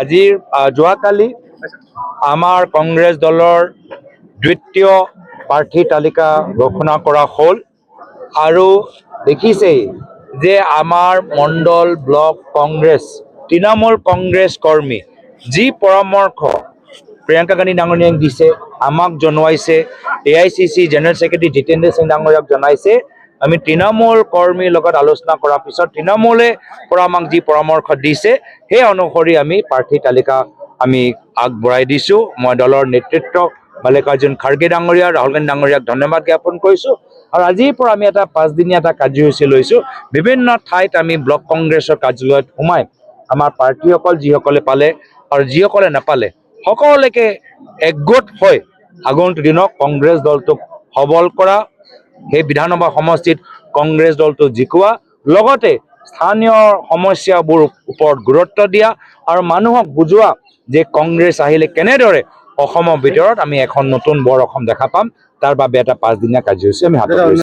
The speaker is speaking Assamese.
আজিৰ যোৱাকালি আমাৰ কংগ্ৰেছ দলৰ দ্বিতীয় প্ৰাৰ্থী তালিকা ঘোষণা কৰা হ'ল আৰু দেখিছেই যে আমাৰ মণ্ডল ব্লক কংগ্ৰেছ তৃণমূল কংগ্ৰেছ কৰ্মী যি পৰামৰ্শ প্ৰিয়ংকা গান্ধী ডাঙৰীয়াক দিছে আমাক জনাইছে AICC general secretary Jitendra Singh ডাঙৰীয়াক জনাইছে আমি তৃণমূল কৰ্মীৰ লগত আলোচনা কৰাৰ পিছত তৃণমূলে পৰা আমাক যি পৰামৰ্শ দিছে সেই অনুসৰি আমি প্ৰাৰ্থী তালিকা আমি আগবঢ়াই দিছোঁ মই দলৰ নেতৃত্ব মাল্লিকাৰ্জুন খাৰ্গে ডাঙৰীয়া ৰাহুল গান্ধী ডাঙৰীয়াক ধন্যবাদ জ্ঞাপন কৰিছোঁ আৰু আজিৰ পৰা আমি এটা 5 দিনীয়া এটা কাৰ্যসূচী লৈছোঁ বিভিন্ন ঠাইত আমি ব্লক কংগ্ৰেছৰ কাৰ্যালয়ত সোমাই আমাৰ প্ৰাৰ্থীসকল যিসকলে পালে আৰু যিসকলে নাপালে সকলোকে একগোট হৈ আগন্তুক দিনত কংগ্ৰেছ দলটোক সবল কৰা সেই বিধানসভা সমষ্টিত কংগ্ৰেছ দলটো জিকোৱা লগতে স্থানীয় সমস্যাবোৰ ওপৰত গুৰুত্ব দিয়া আৰু মানুহক বুজোৱা যে কংগ্ৰেছ আহিলে কেনেদৰে অসমৰ ভিতৰত আমি এখন নতুন বৰ অসম দেখা পাম তাৰ বাবে এটা 5 দিনীয়া কাৰ্যসূচী আমি হাতত লৈছোঁ